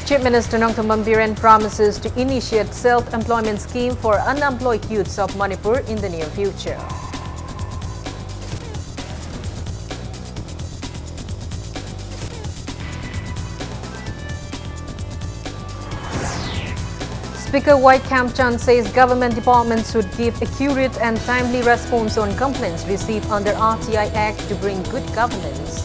Chief Minister Nongthammam Biren promises to initiate self-employment scheme for unemployed youths of Manipur in the near future. Speaker White Kamchan says government departments should give accurate and timely response on complaints received under RTI Act to bring good governance.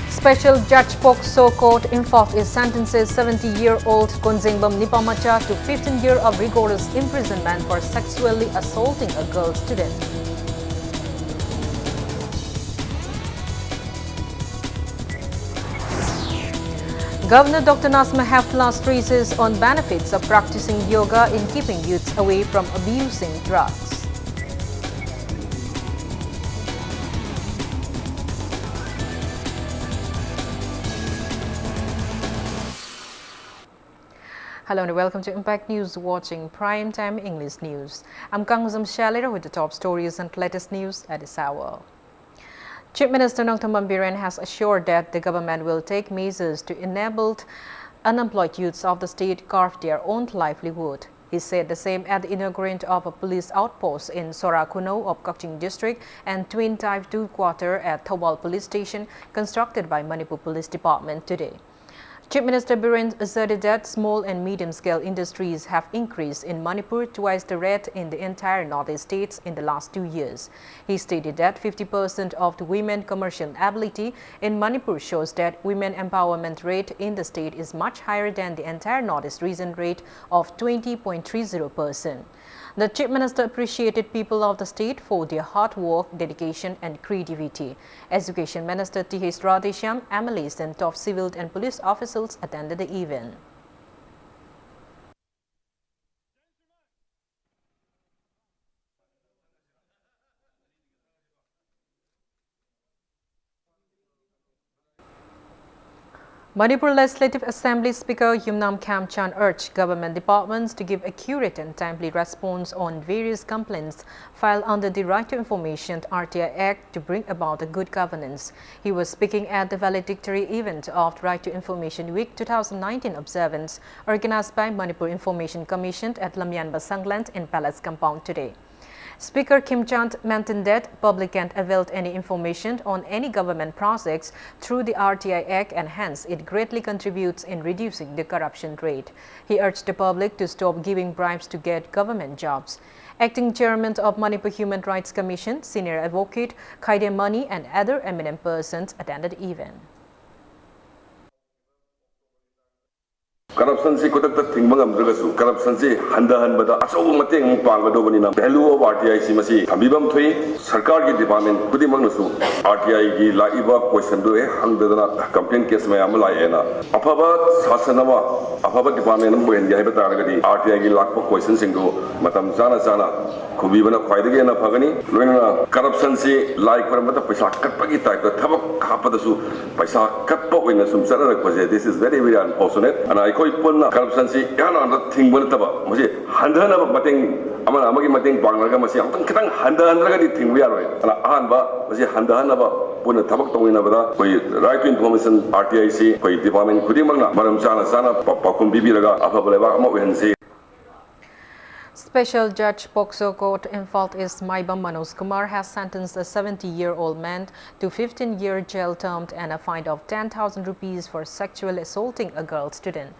Special Judge Pokso Court Imphal is sentences 70-year-old Konzengbam Nipamacha to 15 years of rigorous imprisonment for sexually assaulting a girl student. Governor Dr. Nasma Heftla stresses on benefits of practicing yoga in keeping youths away from abusing drugs. Hello and welcome to Impact News, watching Primetime English News. I'm Kanguzam Shalira with the top stories and latest news at this hour. Chief Minister Nongthammam Biren has assured that the government will take measures to enable unemployed youths of the state carve their own livelihood. He said the same at the inaugurement of a police outpost in Sorakuno of Kaching District and Twin Type 2 quarter at Thawal Police Station constructed by Manipur Police Department today. Chief Minister Biren asserted that small and medium-scale industries have increased in Manipur twice the rate in the entire northeast states in the last 2 years. He stated that 50% of the women commercial ability in Manipur shows that women empowerment rate in the state is much higher than the entire northeast region rate of 20.30%. The Chief Minister appreciated people of the state for their hard work, dedication and creativity. Education Minister T.H. Radhesham, MLAs and top civil and police officials attended the event. Manipur Legislative Assembly Speaker Yumnam Kamchan urged government departments to give accurate and timely response on various complaints filed under the Right to Information RTI Act to bring about a good governance. He was speaking at the valedictory event of Right to Information Week 2019 observance organized by Manipur Information Commission at Lamyan Basangland in Palace Compound today. Speaker Kim Chand maintained that public can't avail any information on any government projects through the RTI Act and hence it greatly contributes in reducing the corruption rate. He urged the public to stop giving bribes to get government jobs. Acting Chairman of Manipur Human Rights Commission, Senior Advocate Khaide Mani and other eminent persons attended the event. Corruption si kutak tak thing bangam dragasu. Corruption si handahan bada aso mateng pangado bani na. Value of RTI si masi ambibam thui sarkar ki department kudi magnusu RTI ki laiba question do hangdana complaint case mai amala ena. Afaba sasanama afaba department nam bohen jai bata ragadi RTI ki lakpa question singdo matam jana kubi bana khwaidagi na phagani loina corruption si like par mata paisa katpagi type ka thabak khapadasu paisa katpa oina sum sara rakpaje. This is very unfortunate and I corruption si yana thing bana taba masi handana mateng amana amagi mateng panglaga masi amtang kitang handana laga di thing wiaroi ana ahan ba masi handana ba puna thabak tongina bada koi right to information RTI si koi department khudi magna maram sana pakum bibi laga afabale ba ama wensi. Special Judge Pokso Court Imphal East Maibam Manoj Kumar has sentenced a 70-year-old man to 15-year jail term and a fine of 10,000 rupees for sexually assaulting a girl student.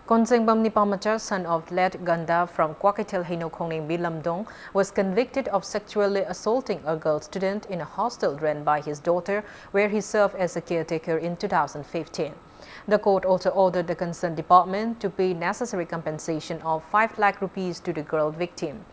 Konzengbam Nipamacha, son of late Ganda from Kwakitel Hinokongning Bilamdong, was convicted of sexually assaulting a girl student in a hostel run by his daughter, where he served as a caretaker in 2015. The court also ordered the concerned department to pay necessary compensation of 5 lakh rupees to the girl victim.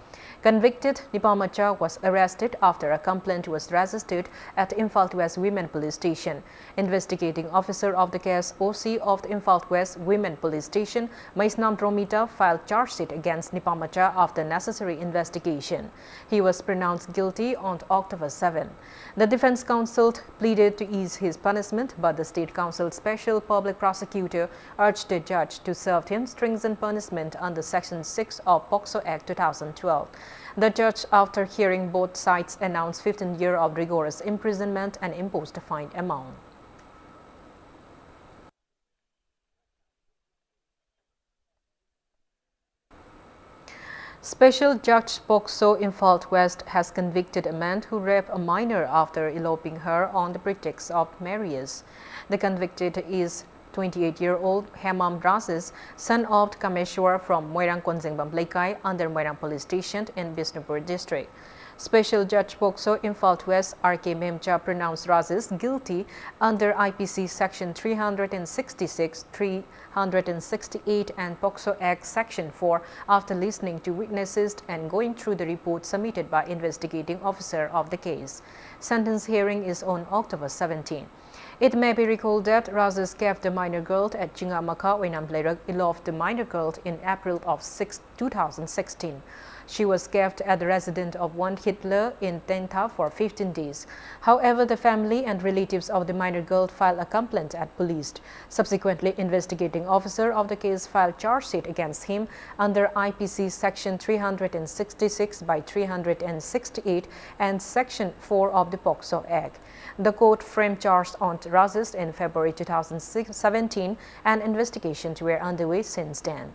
Convicted, Nipamacha was arrested after a complaint was registered at Imphal West Women Police Station. Investigating officer of the case, OC of the Imphal West Women Police Station, Maisnam Dromita, filed charge sheet against Nipamacha after necessary investigation. He was pronounced guilty on October 7. The defense counsel pleaded to ease his punishment, but the State Council Special public prosecutor urged the judge to serve him stringent punishment under Section 6 of POCSO Act 2012. The judge, after hearing both sides, announced 15 years of rigorous imprisonment and imposed a fine amount. Special Judge POCSO Imphal West has convicted a man who raped a minor after eloping her on the pretext of marriage. The convicted is 28-year-old Hemam Razis, son of Kameshwar from Moirang Konjengbam Lekai under Moirang Police Station in Bishnupur district. Special Judge POCSO Imphal West R.K. Memcha pronounced Razis guilty under IPC Section 366, 368 and POCSO Act Section 4 after listening to witnesses and going through the report submitted by investigating officer of the case. Sentence hearing is on October 17. It may be recalled that Razis kept the minor girl at Chingamaka Oinamblera eloped the minor girl in April of 2016. She was kept at the residence of one Hitler in Tenta for 15 days. However, the family and relatives of the minor girl filed a complaint at police. Subsequently, investigating officer of the case filed charge sheet against him under IPC Section 366 by 368 and Section 4 of the POCSO Act. The court framed charges on Razis in February 2017 and investigations were underway since then.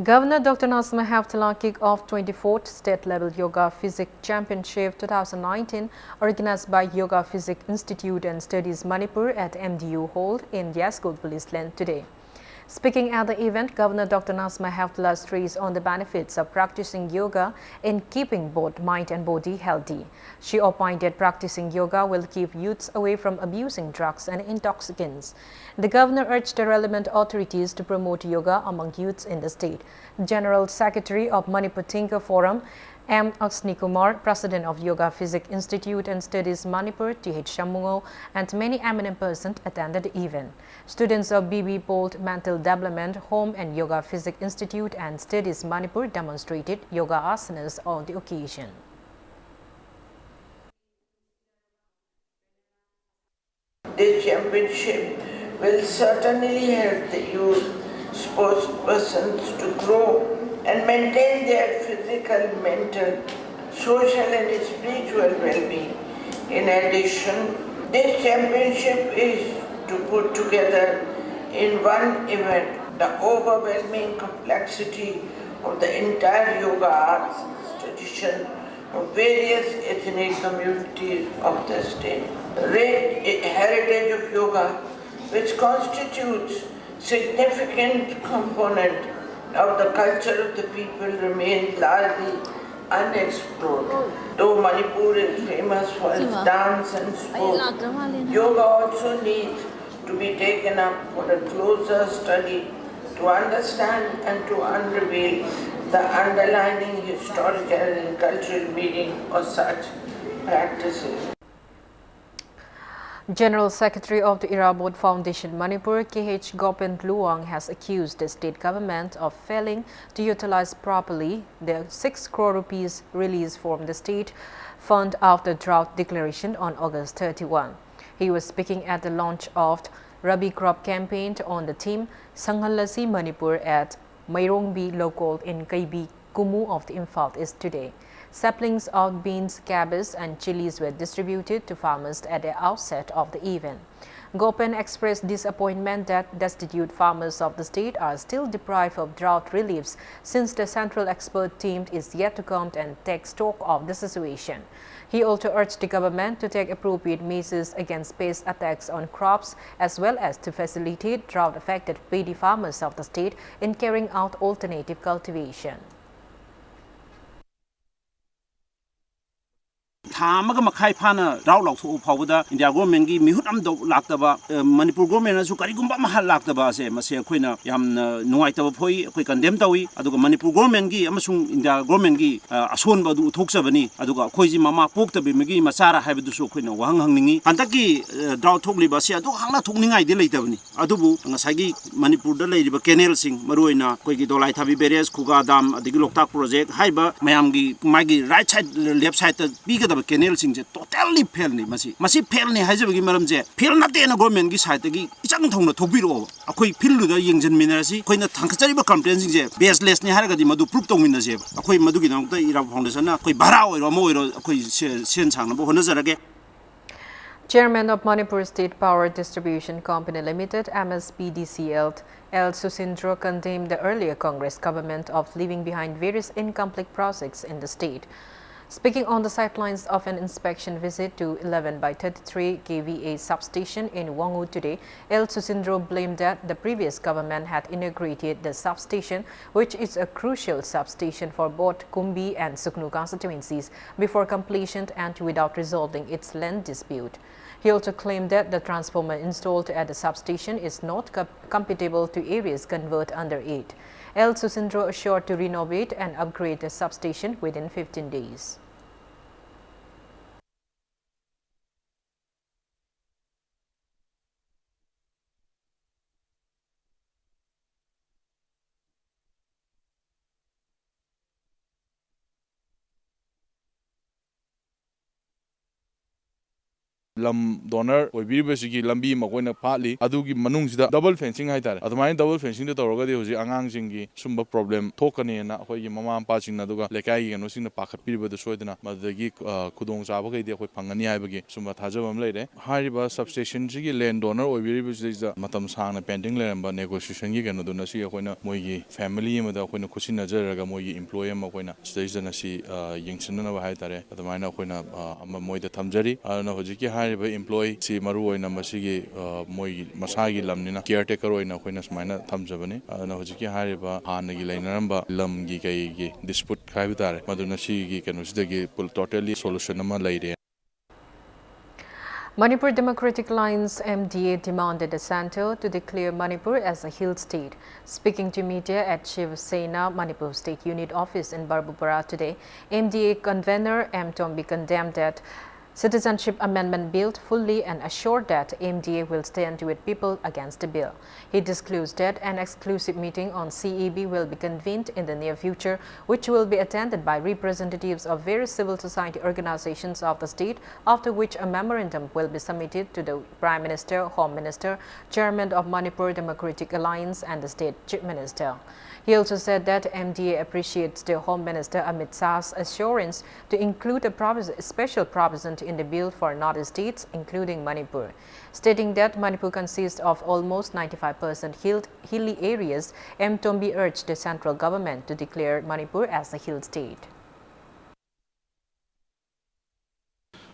Governor Dr. Nazma Heptula kicked off 24th State Level Yoga Physics Championship 2019 organized by Yoga Physics Institute and Studies Manipur at MDU Hall in Yaskul Police Land today. Speaking at the event, Governor Dr. Nazma Heptula stressed on the benefits of practicing yoga in keeping both mind and body healthy. She opined that practicing yoga will keep youths away from abusing drugs and intoxicants. The governor urged the relevant authorities to promote yoga among youths in the state. General Secretary of Manipur Thinker Forum, M. Aksnikumar, President of Yoga Physics Institute and Studies Manipur, T.H. Shamungo, and many eminent persons attended the event. Students of B.B. Bolt Mental Development Home and Yoga Physics Institute and Studies Manipur demonstrated yoga asanas on the occasion. This championship will certainly help the youth sports persons to grow and maintain their physical, mental, social and spiritual well-being. In addition, this championship is to put together in one event the overwhelming complexity of the entire yoga arts tradition of various ethnic communities of the state. The rich heritage of yoga, which constitutes significant component of the culture of the people, remains largely unexplored. Though Manipur is famous for its dance and sport, yoga also needs to be taken up for a closer study to understand and to unveil the underlying historical and cultural meaning of such practices. General Secretary of the Irabod Foundation Manipur, K.H. Gopen Luang, has accused the state government of failing to utilize properly the 6 crore rupees released from the state fund after drought declaration on August 31. He was speaking at the launch of the Rabi crop campaign on the theme Sanghalasi Manipur at Mairongbi Local in Kaibi, Kumu of the Imphal East today. Saplings of beans, cabbage and chilies were distributed to farmers at the outset of the event. Gopen expressed disappointment that destitute farmers of the state are still deprived of drought reliefs since the central expert team is yet to come and take stock of the situation. He also urged the government to take appropriate measures against pest attacks on crops as well as to facilitate drought-affected paddy farmers of the state in carrying out alternative cultivation. Tamaga Makai Pana, Raulau Powder, India government give me Hudam Laktaba, Manipur government as Karigumba Mahal Laktaba, Masia Quina, Yam Noita Poi, quick condemned Tawi, Aduga Manipur government gi, Amasung India government gi, Ason Badu Toksabani, Aduga Koizi Mama Pokta Bimigi, Masara Habiduso Quina, Wang Hangi, Antaki, Drought Togli Basia, do Hana Togning I delayed Adubu, and Sagi, Manipur the lady, Kenel Sing, Maruina, Quiki Dolai Tabi Beres, Kuga Dam, the Giloktak project, Haiba, Mayamgi, Magi, right side, left side, bigger than Kenel Sing, totally pelni, Masi pelni has a gimaramze, Pel not in a government gisatagi, it's on the Tobiro, a quick pill to the young and minerasi, Quina Tankasariba complaints, baseless Niharaga, Madu Prupto Winazeb, a quick Madugina, the Iraq Foundation, quick Barao or Moiro, a quick Sensan, Bohonazarage. Chairman of Manipur State Power Distribution Company Limited, MSPDCL, L. Susindro condemned the earlier Congress government of leaving behind various incomplete projects in the state. Speaking on the sidelines of an inspection visit to 11/33 kVA substation in Wangwu today, L. Susindro blamed that the previous government had inaugurated the substation, which is a crucial substation for both Kumbi and Suknu constituencies, before completion and without resolving its land dispute. He also claimed that the transformer installed at the substation is not compatible to areas converted under it. L. Susindro assured to renovate and upgrade the substation within 15 days. Lam donor or Bibasiki Lambi Makona partly, Adugi Manungsida, double fencing Haita. At my double fencing the Torogadi was Angang Zingi, Sumba problem, Tokani and Hoy Mama passing Naduga, Lekai and Nusin the Packet Piba the Soidana, but the geek Kudong Sabaki, the Pangani Ibagi, Sumba Tajavam lady. Hariba substation Zigi land donor or Bibas is the Matam Sang pending land, but negotiation Yigan Donasi when Moyi family, when the Kusina Jeraga Moyi employer Makwena, station as she Yingson of Haitare, at the minor when Moy the Tamjari, I don't know Hojiki. Employee si maru oina masigi moi masagi lamnina caretaker oina koina smaina thamjabani na hojiki hariba hanagi lainaramba lamgi kai dispute khai bitare maduna si gi kanusidagi pul totally solution ama laire. Manipur Democratic Alliance MDA demanded the Centre to declare Manipur as a hill state. Speaking to media at Shiv Sena Manipur State Unit Office in Barbupara today, MDA convener M. Tombi condemned that Citizenship Amendment Bill fully and assured that MDA will stand with people against the bill. He disclosed that an exclusive meeting on CEB will be convened in the near future, which will be attended by representatives of various civil society organizations of the state, after which a memorandum will be submitted to the Prime Minister, Home Minister, Chairman of Manipur Democratic Alliance and the State Chief Minister. He also said that MDA appreciates the Home Minister Amit Shah's assurance to include a special provision in the bill for northern states, including Manipur. Stating that Manipur consists of almost 95% hilly areas, M. Tombi urged the central government to declare Manipur as a hill state.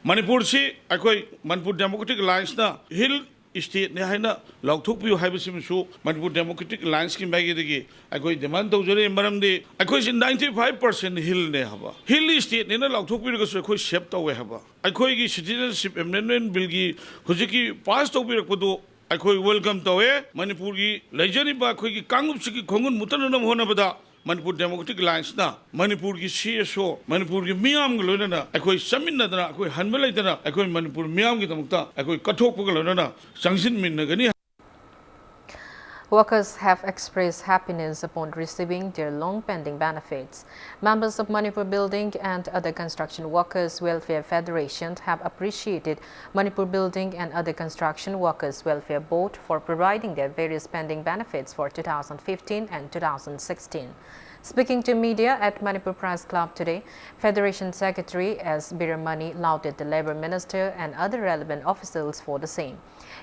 Manipur si akoi Manipur Democratic Alliance na hill state ne haina laukthokpiu haibasim su Manipur Democratic Alliance ki magi degi akoi demand tawjare maram de akoi 95% hill ne haba hill state ne na laukthokpiu ga su akoi shape tawe haba akoi gi citizenship amendment bill gi hujiki pass tawbi rakpodo akoi welcome tawe Manipur gi lejani ba akoi gi kangup siki khongun mutanam hona bada Manipur Democratic Alliance na Manipur ki CSO Manipur ki miyam gi loina na akoi saminna dana akoi hanbalai dana akoi Manipur miyam gi tamukta akoi kathok pug loina na sangsin min na gani. Workers have expressed happiness upon receiving their long-pending benefits. Members of Manipur Building and other construction workers welfare federations have appreciated Manipur Building and other construction workers welfare board for providing their various pending benefits for 2015 and 2016. Speaking to media at Manipur Press Club today, Federation Secretary S. Biramani lauded the Labour Minister and other relevant officials for the same.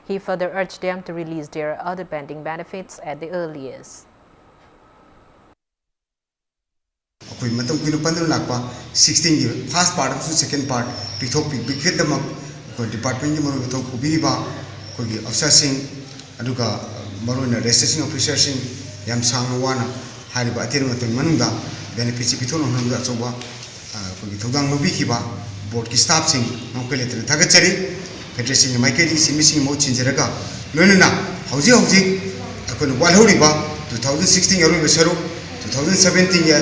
He further urged them to release their other pending benefits at the earliest. We matam kuino pandu lakpa 16 year first part of second part pithok bighet damak ko department ni maro bithok ubiriba ko gi officing aduga maro na registration officer sing yam sangwana hariba atir mateng manungda benefits pithon honda choba ko gi thodang no bikiba board ki staff sing ngam kele tene thagachari federation maikeri simising mo chinjeraga loinana hauji akon walhori ba 2016 yaru be saru 2017 ya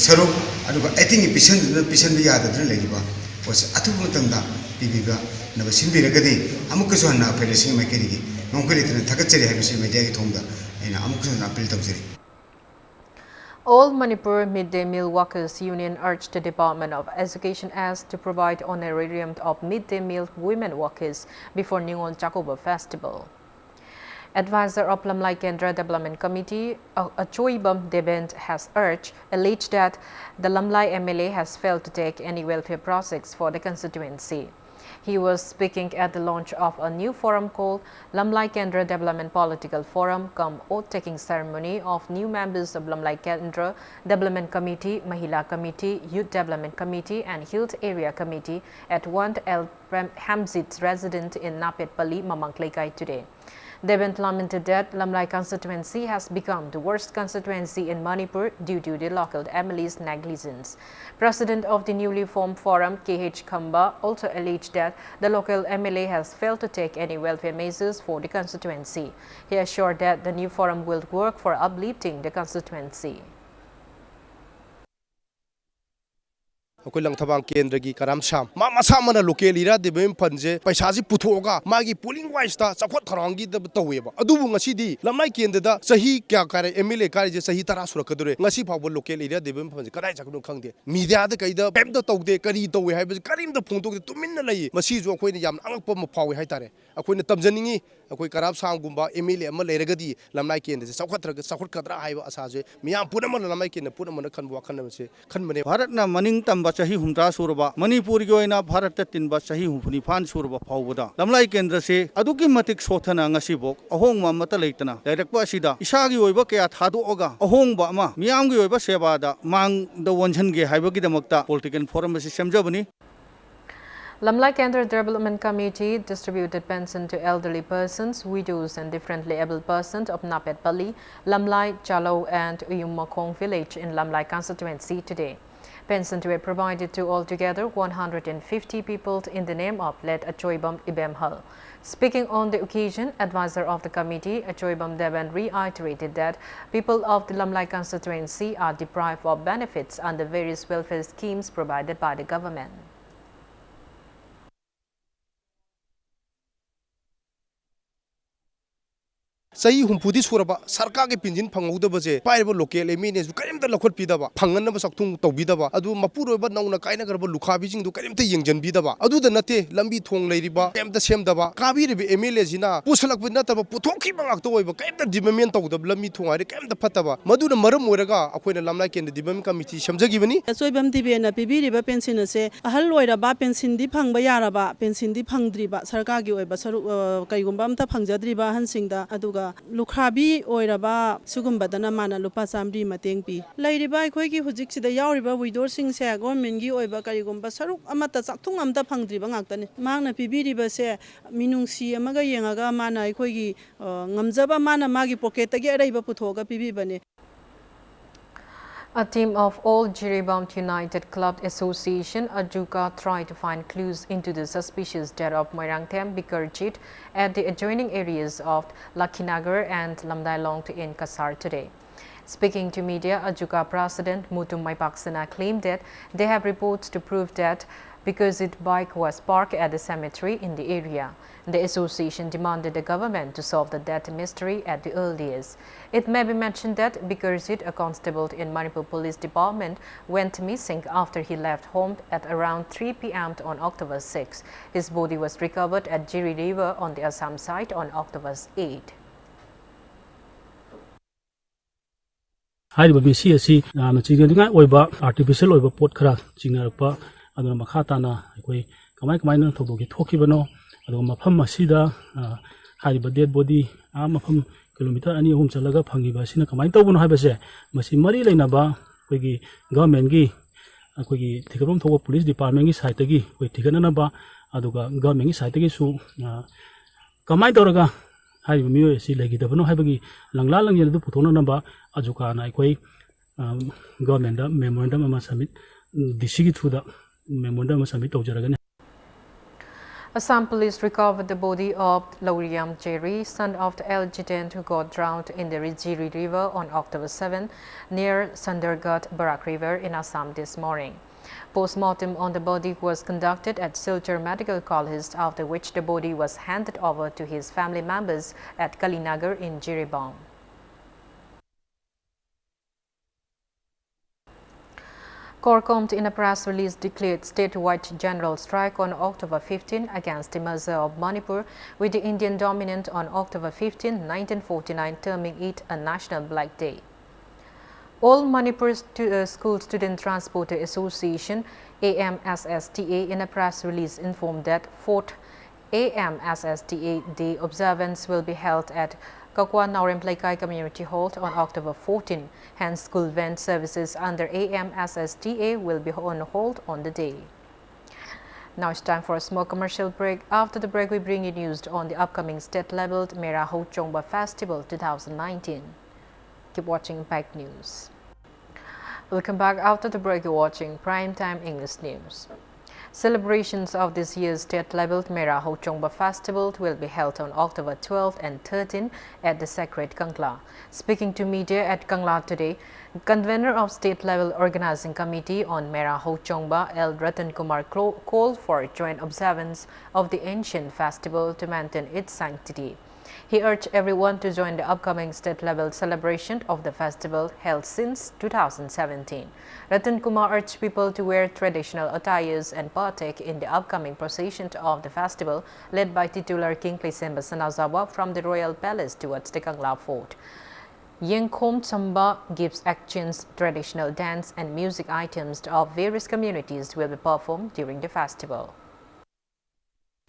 saru aduga I think pisan ya da dre legi ba was atu mutanda bibiga na basin biragadi amukaso na federation maikeri gi ngam kele tene thagachari habisi media gi thongda ina amukaso na appeal tawjari. All Manipur Midday Meal Workers Union urged the Department of Education as to provide honorarium of midday meal women workers before Ningon Chakoba Festival. Advisor of Lamlai Kendra Development Committee, Achoibam Debent, has alleged that the Lamlai MLA has failed to take any welfare projects for the constituency. He was speaking at the launch of a new forum called Lamlai Kendra Development Political Forum, cum oath-taking ceremony of new members of Lamlai Kendra Development Committee, Mahila Committee, Youth Development Committee, and Hills Area Committee at Wand El Hamzit's residence in Napetpalli, Mamangklaikai today. Devent lamented that Lamlai constituency has become the worst constituency in Manipur due to the local MLA's negligence. President of the newly formed forum, KH Khamba, also alleged that the local MLA has failed to take any welfare measures for the constituency. He assured that the new forum will work for uplifting the constituency. अकोई लंगथबांग केंद्र की कराम शाम मासा मन local इरा देबेम फंजे पैसा जी पुथोगा मागी polling वाइसता चखोट खरांगी दब तवेबा अदुबु ngasi lamnai केंद्र दा सही क्या करे एमएलए कार्य जे सही तरा सुरकदुरे ngasi फावो लोकल इरा देबेम फंजे कदाय चखनु खंगदे मीडिया दा कइदा पेम दा तौदे करी तवे हाइबे करीम दा फोंतोक तुमिन लई मसी जो अकोई याम अंगप म फावे हाइतारे अकोई तमजनिंगी अकोई कराम शाम गुंबा एमएलए अम लेरगदी lamnai केंद्र से चखोट कदरा हाइबा असाजे मियाम पुनम lamnai केंद्र पुनम खनबो खनबसे खनबने भारत ना मनिंग तंबा चाही हुमता सुरबा मणिपुर की भारत तीन चाही हुफुनिफान सुरबा फाउबदा लमलाई केंद्र से अदुकी मतिक सोथना ngasiबोक अहोंगमा मत लेतना डायरेक्ट असिदा इसागी ओइबा कया थादोगा अहोंगबा अमा मियामगी ओइबा सेवादा मांग द वंझनगे हाइबगी दमकता पॉलिटिकल फोरम से समझबनी. Lamlai Kendra Development Committee distributed pension to elderly persons, widows and differently able persons of Napetpalli, Lamlai, Chalo and Uyumakong village in Lamlai constituency today. Pensions were provided to altogether 150 people in the name of late Achoibam Ibemhal. Speaking on the occasion, advisor of the committee, Achoibam Devan, reiterated that people of the Lamlai constituency are deprived of benefits under various welfare schemes provided by the government. सही हुंफुदी सुरबा सरकार के पिंजिन फंगौदबजे पाइबो local MNA करिमता लखोट पिदबा फंगनब सख्थुं तौबिदबा अदु मपुरोबा नौना कायना गरबा लुखाबिजिंग दु करिमता यंजनबिदबा अदु the नते लंबी थोंग लेरिबा केमता सेमदबा काबिरिबे MLA जिना पुसलकब नतबा पुथोखि बंगाक्तो ओइबा केमता development तौदब लंबी थोंग आरे केमता फतबा मदुना मरम ओइरगा अखोइना लमलाई केंद्र डिवेलपमेंट कमिटी समझगिबनी. सोइबम दिबेना पिबिरिबा पेंशन से अहल ओइरबा पेंशन दि फंगबा यारबा पेंशन दि फंगद्रिबा सरकार की ओइबा सरु कइगुंबा अमता फंगजद्रिबा हनसिंगदा अदुगा लुखाबी ओइरबा सुगुंबदना माना लुपा चामरी मतेंग पी लैरिबा अखोइगी हुजिकसिदा यावरिबा विडोरसिंग से गवर्नमेंट की ओइबा करिगुंबा सरुक अमता चाकथुंग अमता फंगद्रिबा ngakतने मांगना पिबिरिबा से मिनुंगसी अमगा येंगागा माना अखोइगी ngamjaba माना मागी पॉकेटगी अरैबा पुथोगा पिबिबने. A team of all Jiribam United Club Association, Ajuka, tried to find clues into the suspicious death of Moirangthem Bikarjit at the adjoining areas of Lakhinagar and Lamdailong in Kasar today. Speaking to media, Ajuka President Mutum Maipaksana claimed that they have reports to prove that because its bike was parked at the cemetery in the area. The association demanded the government to solve the death mystery at the earliest. It may be mentioned that Bikarjit, a constable in Manipur Police Department, went missing after he left home at around 3 p.m. on October 6. His body was recovered at Jiri River on the Assam side on October 8. हाइरिबा मिसी असि नाम चिगनिङा ओइबा artificial ओइबा pot खरा चिंगरपा अदुना मखा ताना अखोइ कमाइ न थोबोगी थोखिबनो अदुगा मफम असिदा हाइरिबा dead body मफम kilometre 2-3 चलगा फंगिबा सिना कमाइ तौबनो हाइबसे मसी मरि लैनाबा अखोइगी गवर्नमेंट गी अखोइगी थिगबम थोबो पुलिस डिपार्टमेंट गी साइटगी अखोइ थिगननाबा अदुगा गवर्नमेंट गी साइटगी सु कमाइ तौरगा हाइरिबा मियो सि लेगिदबनो हाइबगी लंगला लंगिन दु पुथोननबा अजुका ना अखोइ गवर्नमेंट दा मेमोरेंडम अमा सबमिट डीसी की थ्रू दा memorandum submit tawjaragani. Assam police recovered the body of Lauriam Jerry, son of the adjutant who got drowned in the Rijiri River on October 7 near Sundergarh Barak River in Assam this morning. Post-mortem on the body was conducted at Silchar Medical College, after which the body was handed over to his family members at Kalinagar in Jiribam. Corcomt, in a press release, declared statewide general strike on October 15 against the measure of Manipur, with the Indian dominant on October 15, 1949, terming it a National Black Day. All Manipur School Student Transporter Association, AMSSTA, in a press release informed that 4th AMSSTA Day observance will be held at Kakwa Naurem Plaikai Community Hall on October 14. Hence, school van services under AMSSTA will be on hold on the day. Now it's time for a small commercial break. After the break, we bring you news on the upcoming state-leveled Mera Ho Chongba Festival 2019. Keep watching Impact News. Welcome back. After the break, you're watching Primetime English News. Celebrations of this year's state-leveled Mera Ho Chongba Festival will be held on October 12 and 13 at the Sacred Kangla. Speaking to media at Kangla today, convener of State-Level Organizing Committee on Mera Ho Chongba, L. Ratan Kumar, called for joint observance of the ancient festival to maintain its sanctity. He urged everyone to join the upcoming state-level celebration of the festival held since 2017. Ratan Kumar urged people to wear traditional attires and partake in the upcoming procession of the festival, led by titular King Klisemba Sanazawa from the Royal Palace towards the Kangla Fort. Yengkhom Samba gives actions, traditional dance and music items of various communities will be performed during the festival.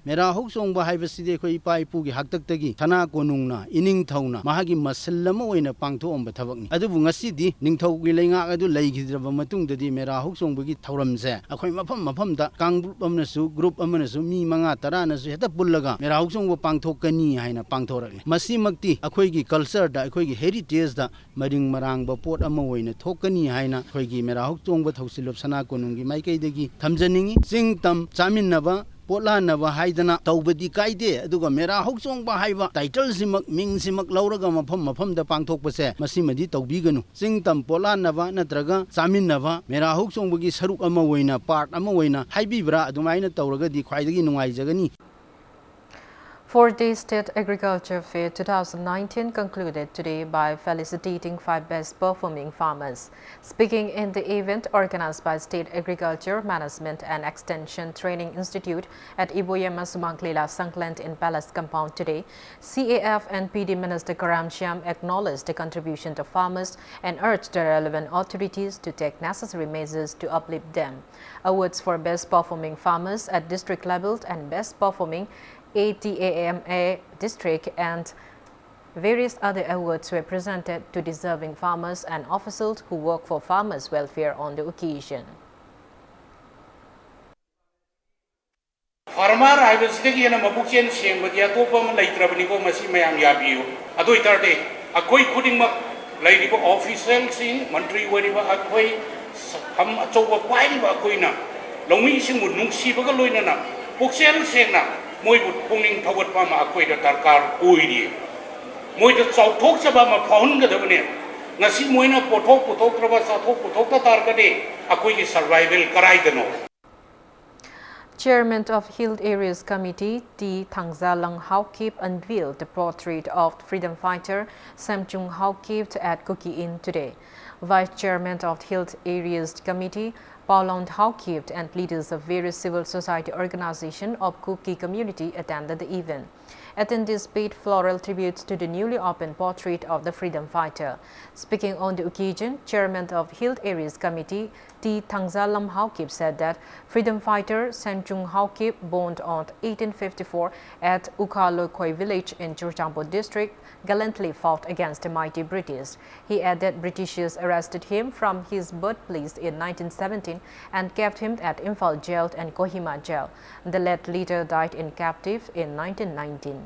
Mera Ho Chongba haibaside khoi pai pu gi haktaktagi thana konungna ining thauna mahagi masallama oina pangthoomba thabakni adubu ngasidi ningthau gi leinga adu leigidraba matungdadi Mera Ho Chongba gi thauramse akhoi mafam da kangrup amnasu group amnasu mi manga taranasu heta pullaga Mera Ho Chongba pangthokani haina pangthorakle masi makti akhoi gi culture da akhoi gi heritage da maring marangba pot ama oina thokani haina akhoi gi Mera Ho Chongba thausilop sana konungi maikaidagi thamjaningi singtam chaminaba Potla Nava Haidana, Taubadi Kaide, Duga Mera Ho Chongba Haiva, Title Simak, Ming Simak Lauraga Mapam the Pangtok Pase, Masimadi Taubiganu, Singtam Pola Nava, Natraga, Samin Nava, Mera Ho Chongbugi Saruk Amawena, Part Amawena, Haibibra, Dumaina Tauraga, the Kwaidagi Nuaizagani. 4th-day State Agriculture Fair 2019 concluded today by felicitating 5 best performing farmers. Speaking in the event organized by State Agriculture Management and Extension Training Institute at Iboyama Sumangklila Sankland in Palace Compound today, CAF and PD Minister Karam Shyam acknowledged the contribution of farmers and urged the relevant authorities to take necessary measures to uplift them. Awards for best performing farmers at district level and best performing ATAMA district and various other awards were presented to deserving farmers and officials who work for farmers' welfare on the occasion. Farmer I was thinking of Mabukian Shame with Yatopam Laitrabanico Masimayam Yabu. Ado Itarde, a koi pudding lady officials in Montreal, wherever a koi, Ham Atoba Paiva Koina, Lomising would Nunsi Bagaloina, Boxel Sena. Moi would pulling toward Pama Aquator Tarkar Uidi. Moi the South talks about my pound the Devonir. Nasi Moina Potok, Potok Targade, Aqui survival Karaidano. Chairman of Hill Areas Committee, T. Thangzalang Haokip, unveiled the portrait of freedom fighter Samchung Haokip at Cookie Inn today. Vice Chairman of Hill Areas Committee, Paulond Haokip, and leaders of various civil society organizations of Kuki community attended the event. Attendees paid floral tributes to the newly opened portrait of the freedom fighter. Speaking on the occasion, Chairman of Hill Areas Committee, T. Thangzalam Haokip, said that freedom fighter Samchung Haokip, born on 1854 at Ukhalokoi village in Churchampo district, gallantly fought against the mighty British. He added Britishers arrested him from his birthplace in 1917 and kept him at Imphal jail and Kohima jail. The late leader died in captive in 1919.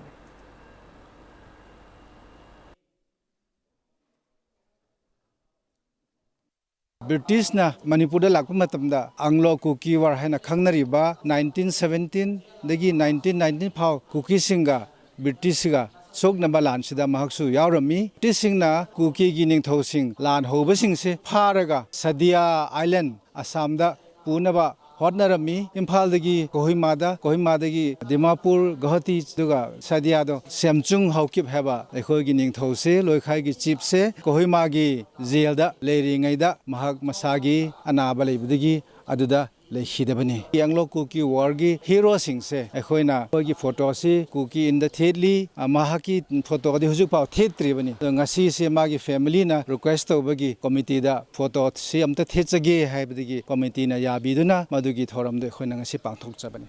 Britishna Manipur lakpa matamda Anglo Kuki war haina khangnariba 1917 dagi 1919 phau Kuki singa British ga soknaba lan sida mahaksu yaurami tisingna Kuki gi ningthau sing lan hoba sing se pharaga Sadia Island Assamda punaba hotnarami Imphal dagi Kohima dagi Dimapur Guwahati duga Sadia do Semchung haukip heba ekhoi gi ningthau se loikhai gi chief se Kohima gi jail da leri ngai da mahak masagi anaba leibdagi aduda lekhidabani Anglo Kuki war gi hero sing se ekhoina gi photo si Kuki in the thedli mahaki photo di hujuk pau thetri bani ngasi se magi family na request tawbagi committee da photo si amta thechage haibdagi committee na yabiduna madugi thoram de ekhoina ngasi pangthok chabani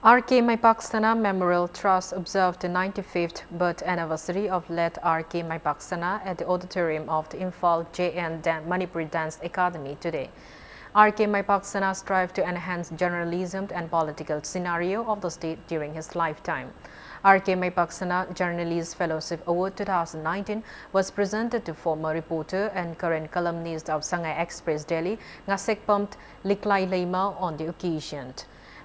RK Maipaksana Memorial Trust observed the 95th birth anniversary of late RK Maipaksana at the auditorium of the Imphal JN Manipur Dance Academy today. RK Maipaksana strived to enhance journalism and political scenario of the state during his lifetime. RK Maipaksana Journalist Fellowship Award 2019 was presented to former reporter and current columnist of Shanghai Express Daily, Ngasek Pumt Liklai Leima on the occasion.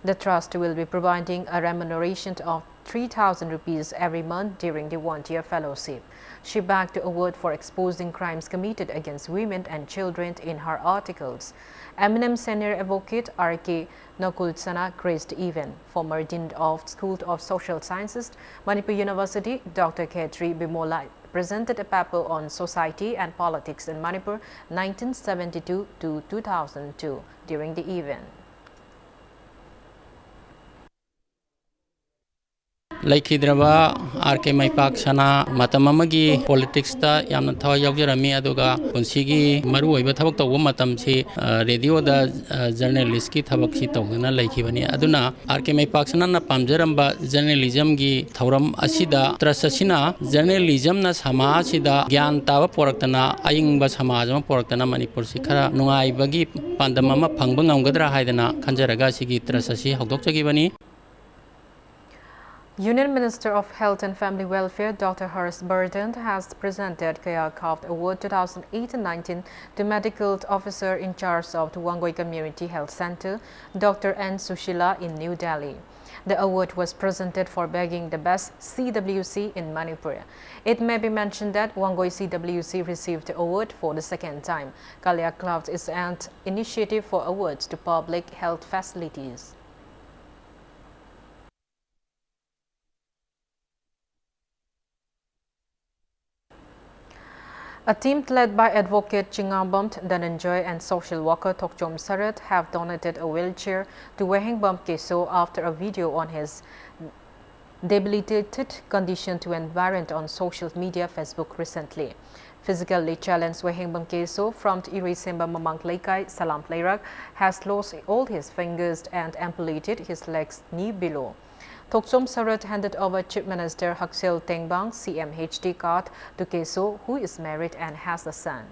The trust will be providing a remuneration of 3,000 rupees every month during the one-year fellowship. She bagged the award for exposing crimes committed against women and children in her articles. Eminent senior advocate R.K. Nakulsana graced the event. Former Dean of School of Social Sciences, Manipur University, Dr. Khetri Bimola presented a paper on society and politics in Manipur 1972 to 2002 during the event. Laikhidraba RK Maipaksana matamamagi politics ta yamna thawa yaujirami aduga punsigi maru oiba thabak tawba matamsi radio da journalist ki thabak si tawdana laikhibani aduna RK Maipaksana na pamjaramba journalism gi thauram asida trust asina journalism na sama asida gyan tawa poraktana ayingba samaj ma poraktana Manipur si khara nungai bagi pandama ma phangba ngamgadra haidana khanjaraga sigi trust asi hawdokchagibani. Union Minister of Health and Family Welfare Dr. Hers Burden has presented Kaya Kaft Award 2018-19 to Medical Officer in charge of the Wangoi Community Health Center, Dr. N. Sushila in New Delhi. The award was presented for bagging the best CWC in Manipur. It may be mentioned that Wangoi CWC received the award for the second time. Kaya Kaft is an initiative for awards to public health facilities. A team led by Advocate Chingambam Dhananjoy and social worker Tokchom Sarat have donated a wheelchair to Wehingbam Keso after a video on his debilitated condition to went viral on social media Facebook recently. Physically challenged Wehingbam Keso from Irisemba Mamang Laikai Salam Playrak has lost all his fingers and amputated his legs knee below. Tokchom Sarat handed over Chief Minister Haksel Tengbang CMHD card to Keso, who is married and has a son.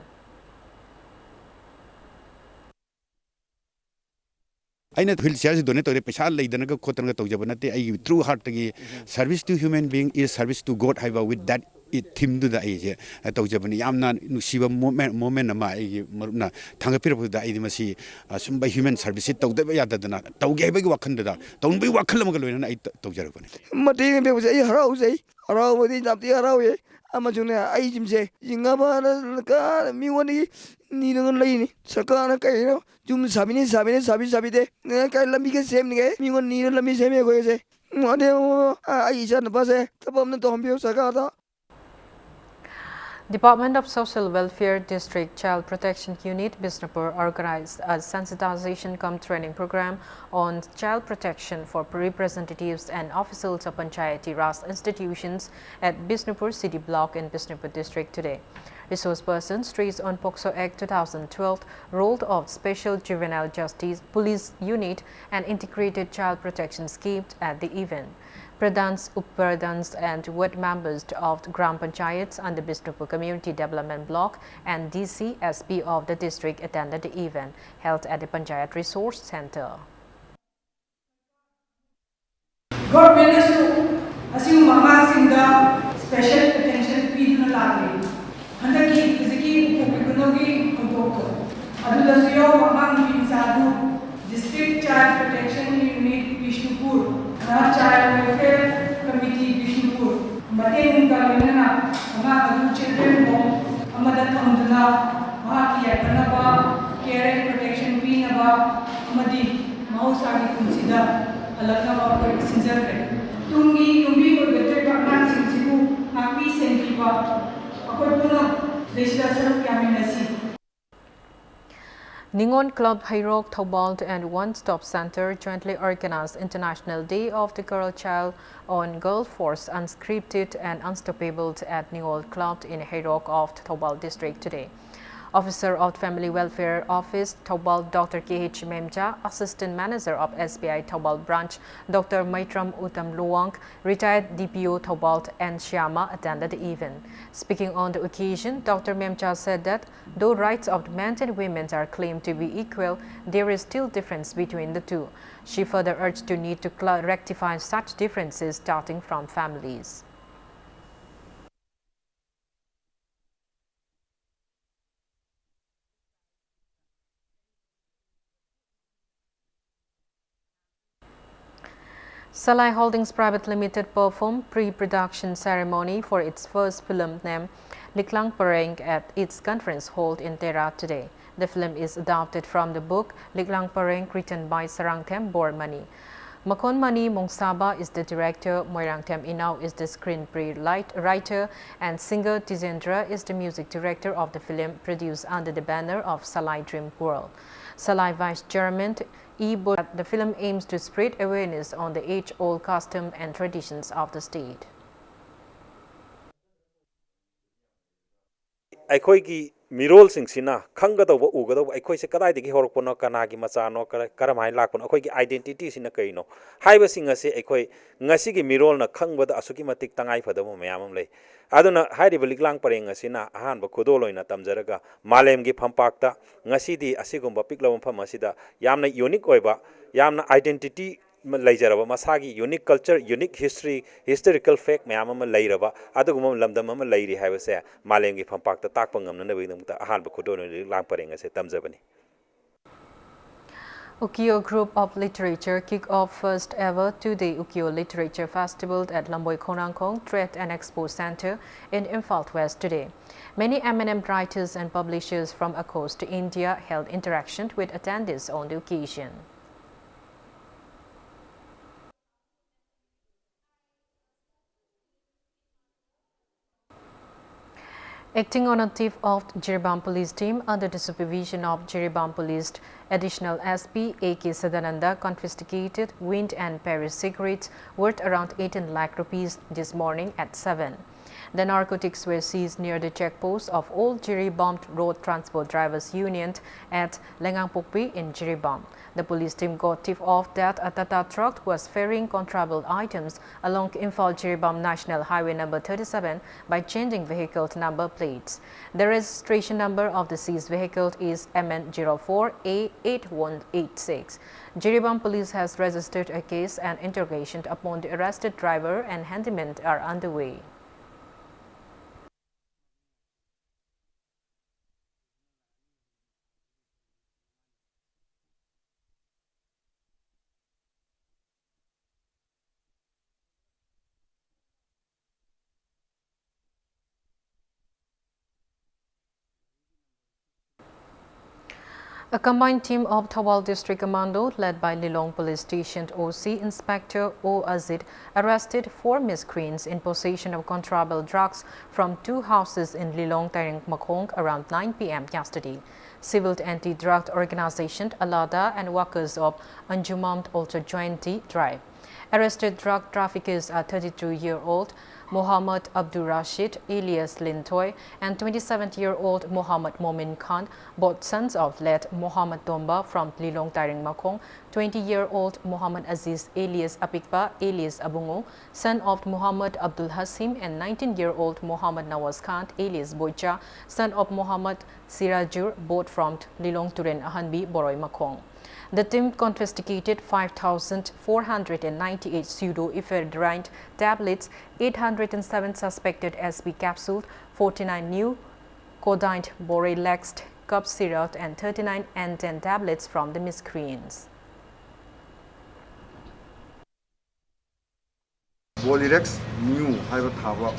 I wheelchair donate to the Peshal Laidanaga Kotanga Tojabanate, true heart service to human being is service to God. However, with that it team to the age at Tojabani Yamna Nusiva moment Maruna Tangapir the Idimasi, some by human service to the Yadana, Togebe Wakanda, don't be Wakalamaka and I Tojarabani. Matin was a house, a row within up the Arawe, Amazona, I say, Yingaba, Miwani, Nidan Lane, Sakana Kaino, Jum Sabine, Sabide, Kalamika same day, Miwan Nidan Lamiseme. I said the bus, the Bomb Tombio Sagata. Department of Social Welfare District Child Protection Unit, Bisnupur, organized a sensitization cum training program on child protection for representatives and officials of Panchayati Raj institutions at Bisnupur City Block in Bisnupur District today. Resource persons traced on POCSO Act 2012 rolled off Special Juvenile Justice Police Unit and Integrated Child Protection Scheme at the event. Pradhans, Uppradhans and ward members of the Gram Panchayats under Bisnupur Community Development Block and DCSP of the district attended the event held at the Panchayat Resource Center. Government special attention ꯃꯁꯥꯒꯤ ꯄꯨꯟꯁꯤꯗ ꯍꯜꯂꯛꯅꯕ ꯑꯩꯈꯣꯏ ꯁꯤꯟꯖꯈ꯭ꯔꯦ ꯇꯨꯡꯒꯤ ꯌꯨꯝꯕꯤ ꯑꯣꯏꯒꯗꯧꯔꯤꯕ ꯑꯉꯥꯡꯁꯤꯡꯁꯤꯕꯨ ꯉꯥꯛꯄꯤ ꯁꯦꯟꯕꯤꯕ ꯑꯩꯈꯣꯏ ꯄꯨꯟꯅ ꯁꯤꯗꯩꯁꯤꯗ ꯁꯔꯨꯛ ꯌꯥꯃꯤꯟꯅꯁꯤ. Ningon Club Hairok Thobal and One Stop Center jointly organized International Day of the Girl Child on Girl Force Unscripted and Unstoppable at Ningon Club in Hairok of Thobal District today. Officer of Family Welfare Office, Thobal Dr. K.H. Memja, Assistant Manager of SBI Thobal Branch, Dr. Maitram Uttam Luang, retired DPO Thobal and Shyama attended the event. Speaking on the occasion, Dr. Memja said that though rights of men and women are claimed to be equal, there is still difference between the two. She further urged the need to rectify such differences starting from families. Salai Holdings Private Limited performed pre-production ceremony for its first film named Liklang Pareng at its conference hall in Tera today. The film is adapted from the book Liklang Pareng written by Sarangthem Bormani. Makon Mani Mongsaba is the director, Moirangthem Inau is the screenplay writer, and singer Tizendra is the music director of the film produced under the banner of Salai Dream World. Salai Vice Chairman the film aims to spread awareness on the age-old custom and traditions of the state. ꯑꯩꯈꯣꯏꯒꯤ ꯃꯤꯔꯣꯜꯁꯤꯡꯁꯤꯅ ꯈꯪꯒꯗꯧꯕ ꯎꯒꯗꯧꯕ ꯑꯩꯈꯣꯏꯁꯦ ꯀꯗꯥꯏꯗꯒꯤ ꯍꯧꯔꯛꯄꯅꯣ ꯀꯅꯥꯒꯤ ꯃꯆꯥꯅꯣ ꯀꯔꯝꯍꯥꯏꯅ ꯂꯥꯛꯄꯅꯣ ꯑꯩꯈꯣꯏꯒꯤ ꯑꯥꯏꯗꯦꯟꯇꯤꯇꯤꯁꯤꯅ ꯀꯩꯅꯣ ꯍꯥꯏꯕꯁꯤꯡ ꯑꯁꯤ ꯑꯩꯈꯣꯏ ꯉꯁꯤꯒꯤ ꯃꯤꯔꯣꯜꯅ ꯈꯪꯕꯗ ꯑꯁꯨꯛꯀꯤ ꯃꯇꯤꯛ ꯇꯉꯥꯏꯐꯗꯕ ꯃꯌꯥꯝ ꯑꯃ ꯂꯩ ꯑꯗꯨꯅ ꯍꯥꯏꯔꯤꯕ ꯂꯤꯛꯂꯥꯡ ꯄꯔꯦꯡ ꯑꯁꯤꯅ ꯑꯍꯥꯟꯕ ꯈꯨꯗꯣꯜ ꯑꯣꯏꯅ ꯇꯝꯖꯔꯒ ꯃꯥꯂꯦꯝꯒꯤ ꯐꯝꯄꯥꯛꯇ ꯉꯁꯤꯗꯤ ꯑꯁꯤꯒꯨꯝꯕ ꯄꯤꯛꯂꯕ ꯃꯐꯝ ꯑꯁꯤꯗ ꯌꯥꯝꯅ ꯌꯨꯅꯤꯛ ꯑꯣꯏꯕ ꯌꯥꯝꯅ ꯑꯥꯏꯗꯦꯟꯇꯤꯇꯤ ꯂꯩꯖꯔꯕ ꯃꯁꯥꯒꯤ unique culture unique history historical fact ꯃꯌꯥꯝ ꯑꯃ ꯂꯩꯔꯕ ꯑꯗꯨꯒꯨꯝꯕ ꯂꯝꯗꯝ ꯑꯃ ꯂꯩꯔꯤ ꯍꯥꯏꯕꯁꯦ ꯃꯥꯂꯦꯝꯒꯤ ꯐꯝꯄꯥꯛꯇ ꯇꯥꯛꯄ ꯉꯝꯅꯅꯕꯒꯤꯗꯃꯛꯇ ꯑꯍꯥꯟꯕ ꯈꯨꯗꯣꯜ ꯑꯣꯏꯅ ꯂꯤꯛꯂꯥꯡ ꯄꯔꯦꯡ ꯑꯁꯦ ꯇꯝꯖꯕꯅꯤ. Ukiyo Group of Literature kick off first ever two-day Ukiyo Literature Festival at Lamboy Konangkong Trade and Expo Center in Imphal West today. Many eminent writers and publishers from across India held interaction with attendees on the occasion. Acting on a tip of Jiribam Police Team under the supervision of Jiribam Police Additional SP A.K. Sadananda confiscated wind and Paris cigarettes worth around 18 lakh rupees this morning at 7. The narcotics were seized near the checkpost of Old Jiribam Road Transport Drivers Union at Lengangpokpi in Jiribam. The police team got tip off that a Tata truck was ferrying contraband items along Imphal Jiribam National Highway number 37 by changing vehicle number plates. The registration number of the seized vehicle is MN04A8186. Jiribam police has registered a case and interrogation upon the arrested driver and handyman are underway. A combined team of Thobal District Commando led by Lilong Police Station OC Inspector O. Azid arrested 4 miscreants in possession of contraband drugs from 2 houses in Lilong Taring Makong around 9 p.m. yesterday. Civil anti-drug organization Alada and workers of Anjumam also joined the drive. Arrested drug traffickers are 32-year-old Muhammad Abdul Rashid alias Lintoy and 27-year-old Muhammad Momin Khan, both sons of late Muhammad Domba from Lilong Taring Makong, 20-year-old Muhammad Aziz alias Apikpa alias Abungo, son of Muhammad Abdul Hasim, and 19-year-old Muhammad Nawaz Khan alias Boicha, son of Muhammad Sirajur, both from Lilong Turen Ahanbi, Boroi Makong. The team confiscated 5,498 pseudoephedrine tablets, 807 suspected SB capsules, 49 new codeine borelexed cup syrup, and 39 N10 tablets from the miscreants. Bolirex new haiba thaba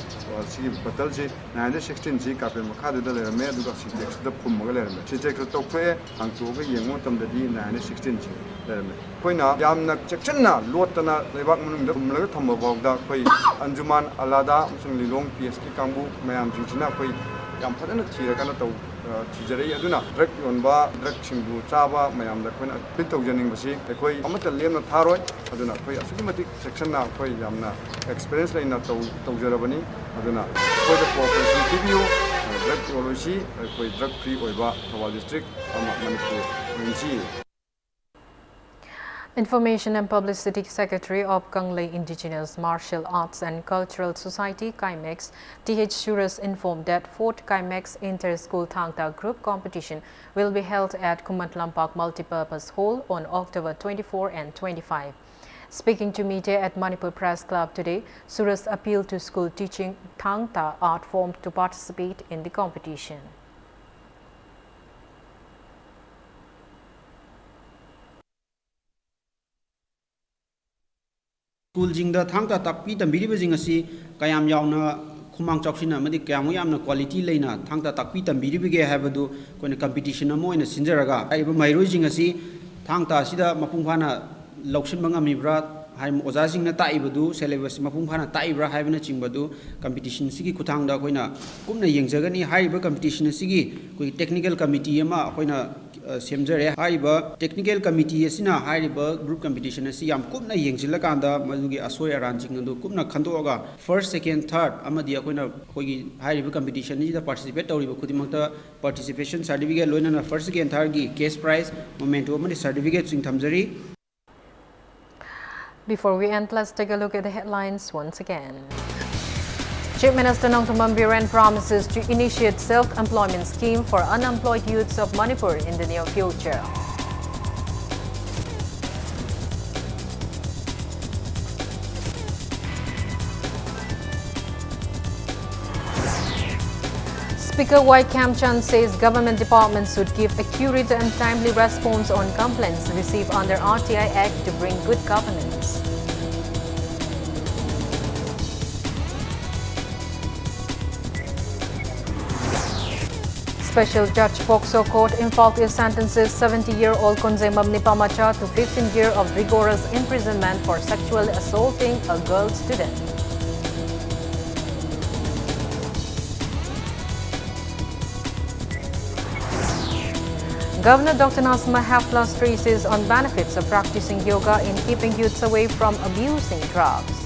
sigi bottle ji 916 ji kapel makha da lerame aduga sintex da phumga lerame sintex to phe ang to ga yengo tam da di 916 ji lerame koina yamna chekchanna lotana lebak munung da phumla thamma bawda koi anjuman alada musung lilong psk kangbu mayam jingchina koi yam phadana thira kana to thijare aduna drug yonba drug chingbu chaba mayam da koina pitau janing basi koi amata lemna tharoi aduna koi asigi matik section na koi yamna experience lai na to jarabani aduna koi da cooperation tibio drug technology koi drug free oiba Thawal district ama Manipur ngi. Information and Publicity Secretary of Kanglei Indigenous Martial Arts and Cultural Society, KIMEX, TH Suras informed that 4th KIMEX Inter-School Thangta Group Competition will be held at Kumantlampak Multipurpose Hall on October 24 and 25. Speaking to media at Manipur Press Club today, Suras appealed to school teaching Thangta art form to participate in the competition. School jingda thangta takpi tambiri bajing asi kayam yauna khumang chauksina madi kayam yamna quality leina thangta takpi tambiri bige habadu koina competition amo ina sinjaraga aiba mairoi jing asi thangta sida mapung phana loksin bangami bra haim oja jingna taibadu syllabus mapung phana taibra haibana chingbadu competition sigi kuthangda koina kumna yengjagani haiba competition sigi koi technical committee ama koina semjare haiba technical committee asina haiba group competition asi yam kumna yengsilakanda madugi asoi arranging adu kumna khandoga first second third amadi akoina koigi haiba competition ni da participate tawriba khudimakta participation certificate loina first second third gi case prize memento amadi certificate sing thamjari. Before we end, let's take a look at the headlines once again. Chief Minister Nongthombam Biren promises to initiate self-employment scheme for unemployed youths of Manipur in the near future. Speaker Y. Kamchan says government departments should give accurate and timely response on complaints received under RTI Act to bring good governance. Special Judge Pokso Court in Falkir sentences 70-year-old Konzemam Nipamacha to 15 years of rigorous imprisonment for sexually assaulting a girl student. Governor Dr. Nasma Hafla stresses on benefits of practicing yoga in keeping youths away from abusing drugs.